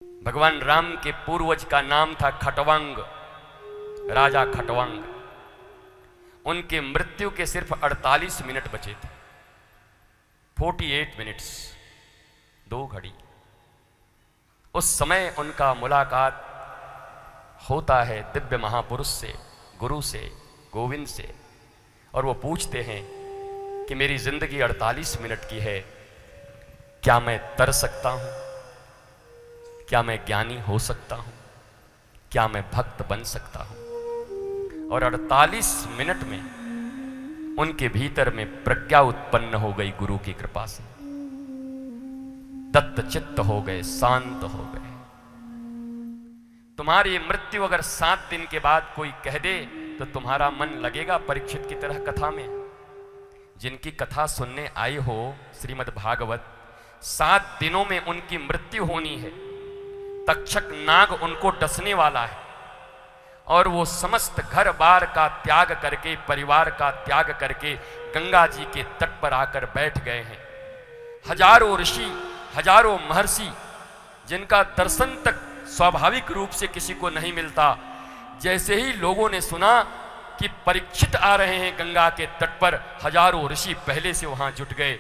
भगवान राम के पूर्वज का नाम था खटवांग, राजा खटवांग। उनके मृत्यु के सिर्फ 48 मिनट बचे थे, 48 मिनट्स, 2 घड़ी। उस समय उनका मुलाकात होता है दिव्य महापुरुष से, गुरु से, गोविंद से, और वो पूछते हैं कि मेरी जिंदगी 48 मिनट की है, क्या मैं तर सकता हूं? क्या मैं ज्ञानी हो सकता हूं? क्या मैं भक्त बन सकता हूं? और 48 मिनट में उनके भीतर में प्रज्ञा उत्पन्न हो गई गुरु की कृपा से। दत्त चित्त हो गए, शांत हो गए। तुम्हारी मृत्यु अगर 7 दिन के बाद कोई कह दे तो तुम्हारा मन लगेगा परीक्षित की तरह कथा में? जिनकी कथा सुनने आए हो श्रीमद् भागवत, 7 दिनों में उनकी मृत्यु होनी है। तक्षक नाग उनको डसने वाला है और वो समस्त घर बार का त्याग करके, परिवार का त्याग करके गंगा जी के तट पर आकर बैठ गए हैं। हजारों ऋषि, हजारों महर्षि, जिनका दर्शन तक स्वाभाविक रूप से किसी को नहीं मिलता, जैसे ही लोगों ने सुना कि परीक्षित आ रहे हैं गंगा के तट पर, हजारों ऋषि पहले से वहां जुट गए।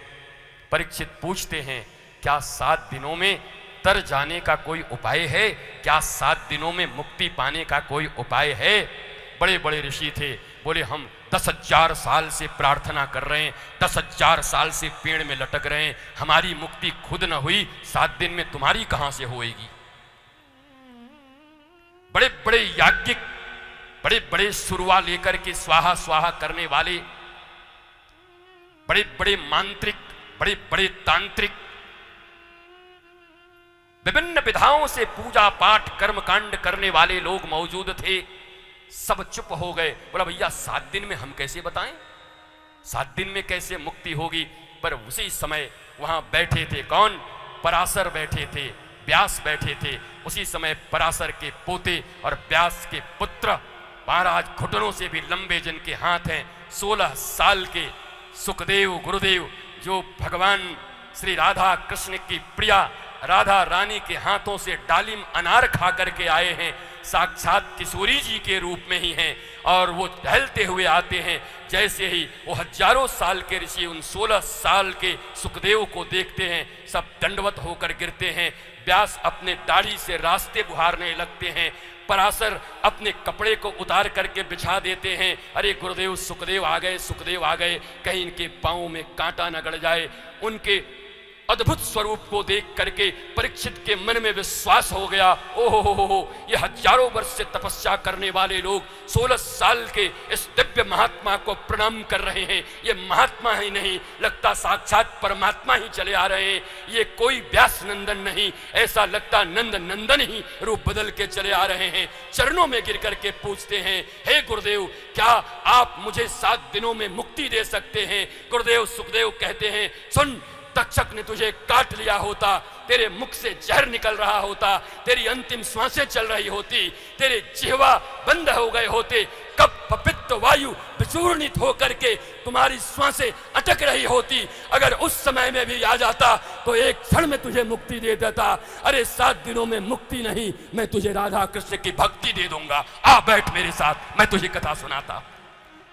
परीक्षित पूछते हैं, क्या 7 दिनों में तर जाने का कोई उपाय है? क्या 7 दिनों में मुक्ति पाने का कोई उपाय है? बड़े बड़े ऋषि थे, बोले हम 10,000 साल से प्रार्थना कर रहे हैं, 10,000 साल से पेड़ में लटक रहे हैं, हमारी मुक्ति खुद न हुई, 7 दिन में तुम्हारी कहां से होएगी? बड़े बड़े याज्ञिक, बड़े बड़े सुरवा लेकर के स्वाहा स्वाहा करने वाले, बड़े बड़े मांत्रिक, बड़े बड़े तांत्रिक, विभिन्न विधाओं से पूजा पाठ कर्मकांड करने वाले लोग मौजूद थे। सब चुप हो गए। बोला भैया 7 दिन में हम कैसे बताएं, 7 दिन में कैसे मुक्ति होगी? पर उसी समय वहां बैठे थे कौन? पराशर बैठे थे, व्यास बैठे थे। उसी समय पराशर के पोते और व्यास के पुत्र महाराज घुटनों से भी लंबे जिनके हाथ हैं, 16 साल के सुखदेव गुरुदेव, जो भगवान श्री राधा कृष्ण की प्रिया राधा रानी के हाथों से डालिम अनार खा करके आए हैं, साक्षात किशोरी जी के रूप में ही हैं। और वो टहलते हुए आते हैं। जैसे ही वो हजारों साल के ऋषि उन 16 साल के सुखदेव को देखते हैं, सब दंडवत होकर गिरते हैं। व्यास अपने दाढ़ी से रास्ते बुहारने लगते हैं। पराशर अपने कपड़े को उतार करके बिछा देते हैं। अरे गुरुदेव, सुखदेव आ गए, सुखदेव आ गए, कहीं इनके पांव में कांटा न गड़ जाए। उनके अद्भुत स्वरूप को देख करके परीक्षित के मन में विश्वास हो गया, ओहो, ये हजारों वर्ष से तपस्या करने वाले लोग 16 साल के इस दिव्य महात्मा को प्रणाम कर रहे हैं। ये महात्मा ही नहीं, लगता साक्षात परमात्मा ही चले आ रहे हैं। ये कोई व्यास नंदन नहीं, ऐसा लगता नंद नंदन ही रूप बदल के चले आ रहे हैं। चरणों में गिर करके पूछते हैं, हे गुरुदेव, क्या आप मुझे 7 दिनों में मुक्ति दे सकते हैं? गुरुदेव सुखदेव कहते हैं, सुन, तक्षक ने तुझे काट लिया होता, तेरे मुख से जहर निकल रहा होता, तेरी अंतिम श्वासें चल रही होती, तेरे जिह्वा बंद हो गए होते, कब पपित्त वायु विचूर्णित होकर के तुम्हारी श्वासें अटक रही होती, अगर उस समय में भी आ जाता तो एक क्षण में तुझे मुक्ति दे देता। अरे 7 दिनों में मुक्ति नहीं, मैं तुझे राधा कृष्ण की भक्ति दे दूंगा, आ बैठ मेरे साथ, मैं तुझे कथा सुनाता।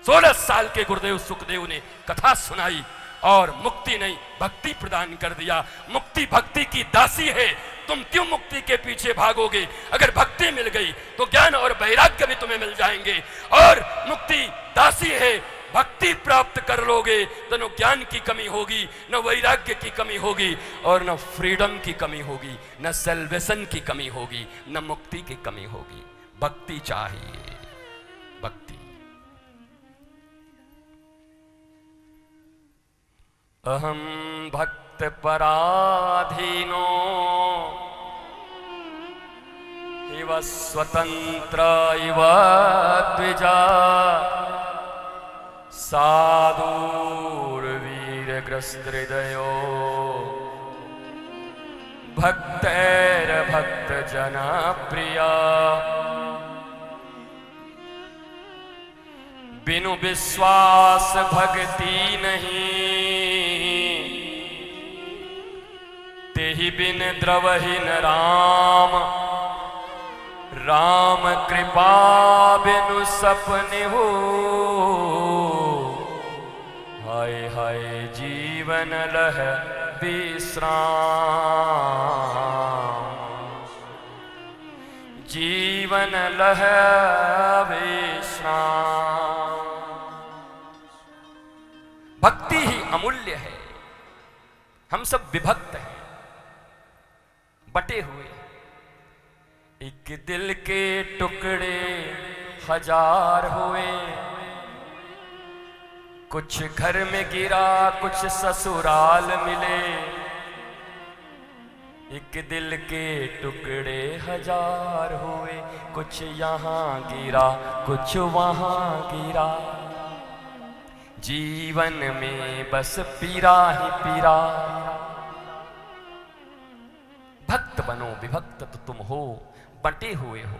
16 साल के गुरुदेव सुखदेव ने कथा सुनाई और मुक्ति नहीं, भक्ति प्रदान कर दिया। मुक्ति भक्ति की दासी है, तुम क्यों मुक्ति के पीछे भागोगे? अगर भक्ति मिल गई तो ज्ञान और वैराग्य भी तुम्हें मिल जाएंगे। और मुक्ति दासी है, भक्ति प्राप्त कर लोगे तो न ज्ञान की कमी होगी, न वैराग्य की कमी होगी, और न फ्रीडम की कमी होगी, न सेल्वेशन की कमी होगी, न मुक्ति की कमी होगी। भक्ति चाहिए, भक्ति। अहम भक्त पराधीनो इव स्वतंत्र इव द्विजा साधुर्वीरग्रस्तहृदयो भक्तैर्भक्तजना प्रिया बिनु विश्वास भक्ति नहीं एहि बिन द्रवहीन राम, राम कृपा बिनु सपने हो। हाय हाय जीवन लह विश्राम, जीवन लह विश्राम। भक्ति ही अमूल्य है। हम सब विभक्त हैं, बटे हुए। एक दिल के टुकड़े हजार हुए, कुछ घर में गिरा कुछ ससुराल मिले। एक दिल के टुकड़े हजार हुए, कुछ यहाँ गिरा कुछ वहाँ गिरा। जीवन में बस पीरा ही पीरा। भक्त बनो, विभक्त तो तुम हो, बटे हुए हो,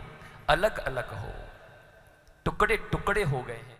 अलग अलग हो, टुकड़े टुकड़े हो गए हैं।